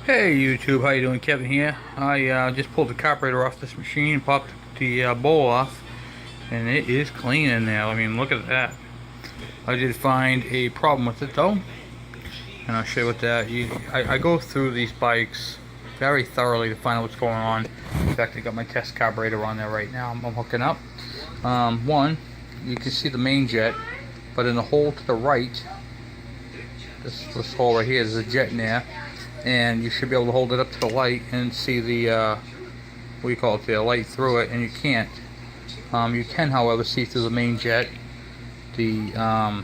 Hey YouTube, how you doing? Kevin here. I just pulled the carburetor off this machine, popped the bowl off, and it is clean in there. I mean, look at that. I did find a problem with it though, and I'll show you what that. I go through these bikes very thoroughly to find out what's going on. In fact, I got my test carburetor on there right now. I'm hooking up. One, you can see the main jet, but in the hole to the right, this hole right here, there's a jet in there. And you should be able to hold it up to the light and see the what do you call it, the light through it, and you can't. You can, however, see through the main jet. The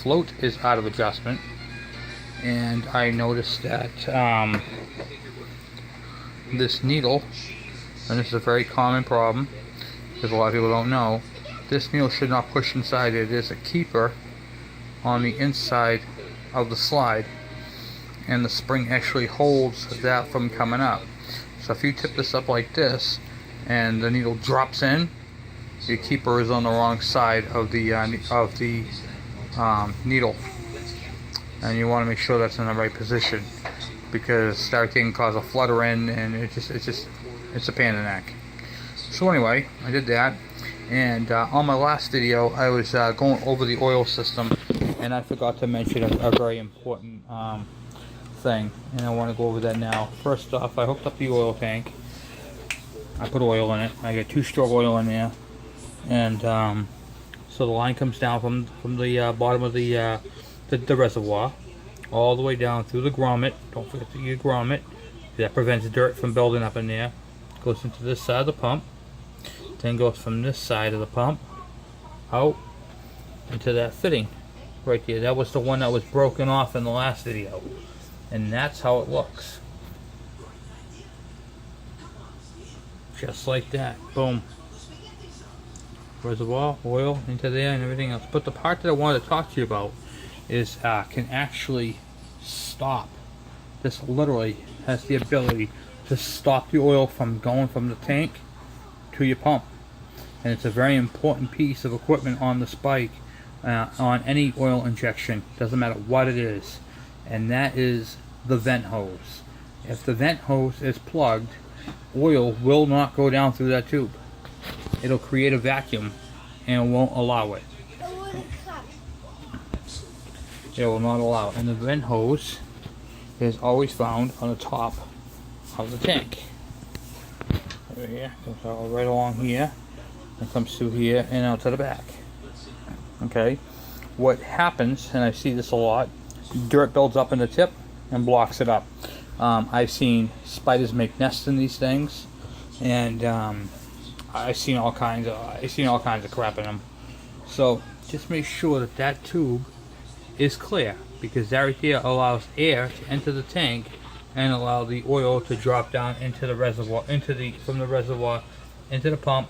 float is out of adjustment, and I noticed that this needle, and this is a very common problem because a lot of people don't know, this needle should not push inside it. There's a keeper on the inside of the slide, and the spring actually holds that from coming up. So if you tip this up like this and the needle drops in, your keeper is on the wrong side of the needle, and you want to make sure that's in the right position, because that can cause a flutter in, and it's a pain in the neck. So anyway, I did that, and on my last video I was going over the oil system, and I forgot to mention a very important thing, and I want to go over that now. First off, I hooked up the oil tank. I put oil in it. I got 2-stroke oil in there, and so the line comes down from the bottom of the reservoir all the way down through the grommet. Don't forget to use grommet. That prevents dirt from building up in there. Goes into this side of the pump, then goes from this side of the pump out into that fitting right there. That was the one that was broken off in the last video. And that's how it looks. Just like that. Boom. Reservoir, oil into there and everything else. But the part that I wanted to talk to you about is can actually stop. This literally has the ability to stop the oil from going from the tank to your pump. And it's a very important piece of equipment on this bike, on any oil injection. Doesn't matter what it is. And that is the vent hose. If the vent hose is plugged, oil will not go down through that tube. It'll create a vacuum and won't allow it. It will not allow it. And the vent hose is always found on the top of the tank. Over here, goes all right along here, and comes through here and out to the back. Okay, what happens, and I see this a lot, dirt builds up in the tip and blocks it up. I've seen spiders make nests in these things, and I've seen all kinds of crap in them. So just make sure that that tube is clear, because that right there allows air to enter the tank and allow the oil to drop down into the reservoir, from the reservoir into the pump,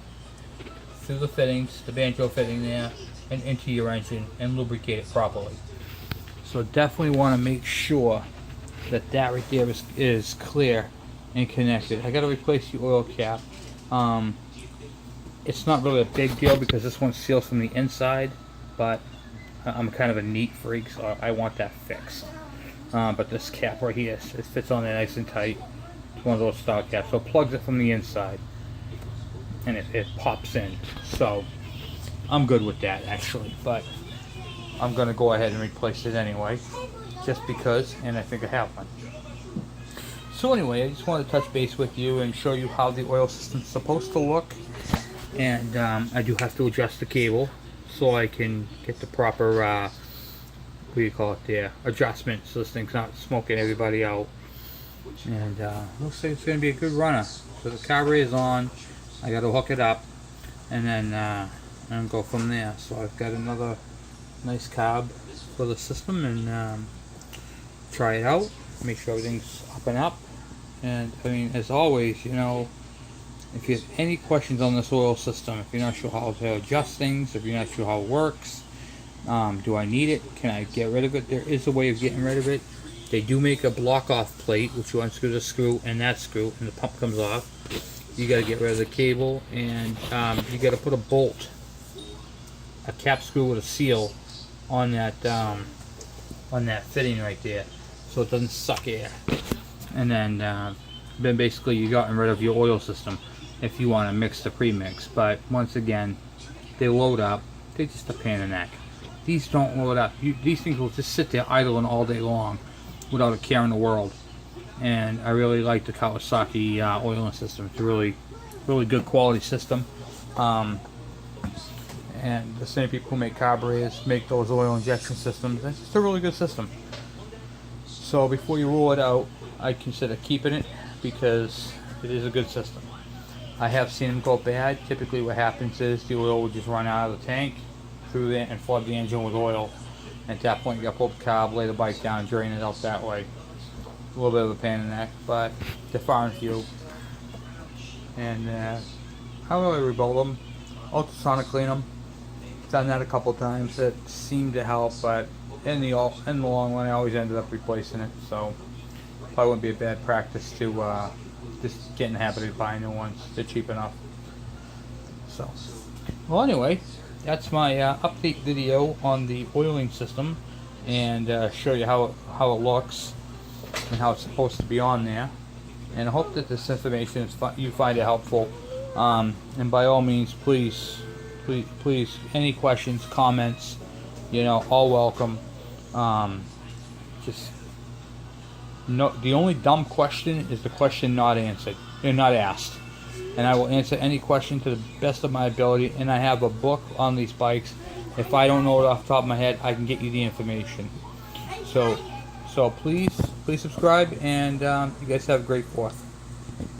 through the fittings, the banjo fitting there, and into your engine, and lubricate it properly. So definitely want to make sure that that right there is clear and connected. I got to replace the oil cap. It's not really a big deal because this one seals from the inside, but I'm kind of a neat freak, so I want that fixed. But this cap right here, it fits on there nice and tight. It's one of those style caps, so it plugs it from the inside, and it pops in. So I'm good with that actually, but I'm going to go ahead and replace it anyway, just because, and I think I have one. So anyway, I just wanted to touch base with you and show you how the oil system's supposed to look. And I do have to adjust the cable so I can get the proper, what do you call it there, adjustment, so this thing's not smoking everybody out. And looks like it's going to be a good runner. So the carburetor is on, I got to hook it up, and then go from there. So I've got another nice carb for the system, and try it out, make sure everything's up and up. And I mean, as always, you know, if you have any questions on this oil system, if you're not sure how to adjust things, if you're not sure how it works, do I need it, can I get rid of it, there is a way of getting rid of it. They do make a block off plate, which you unscrew the screw and that screw, and the pump comes off. You got to get rid of the cable, and you got to put a bolt, a cap screw with a seal on that fitting right there, so it doesn't suck air. and then basically you gotten rid of your oil system if you want to mix the premix. But once again, they load up. They're just a pain in the neck. These don't load up. These things will just sit there idling all day long without a care in the world. And I really like the Kawasaki oiling system. It's a really good quality system. And the same people who make carburetors make those oil injection systems. It's just a really good system. So before you roll it out, I consider keeping it because it is a good system. I have seen them go bad. Typically what happens is the oil will just run out of the tank through there and flood the engine with oil. And at that point you got to pull the carb, lay the bike down, and drain it out that way. A little bit of a pain in the neck, but they're far and few. And I don't really rebuild them. Ultrasonic clean them. Done that a couple times. It seemed to help, but in the long run I always ended up replacing it. So probably wouldn't be a bad practice to just get in the habit of buying new ones. They're cheap enough. So, well, anyway, that's my update video on the oiling system, and show you how it looks and how it's supposed to be on there. And I hope that this information is you find it helpful. And by all means, please, any questions, comments, all welcome. Just no. The only dumb question is the question not answered and not asked. And I will answer any question to the best of my ability. And I have a book on these bikes. If I don't know it off the top of my head, I can get you the information. So please subscribe, and you guys have a great 4th.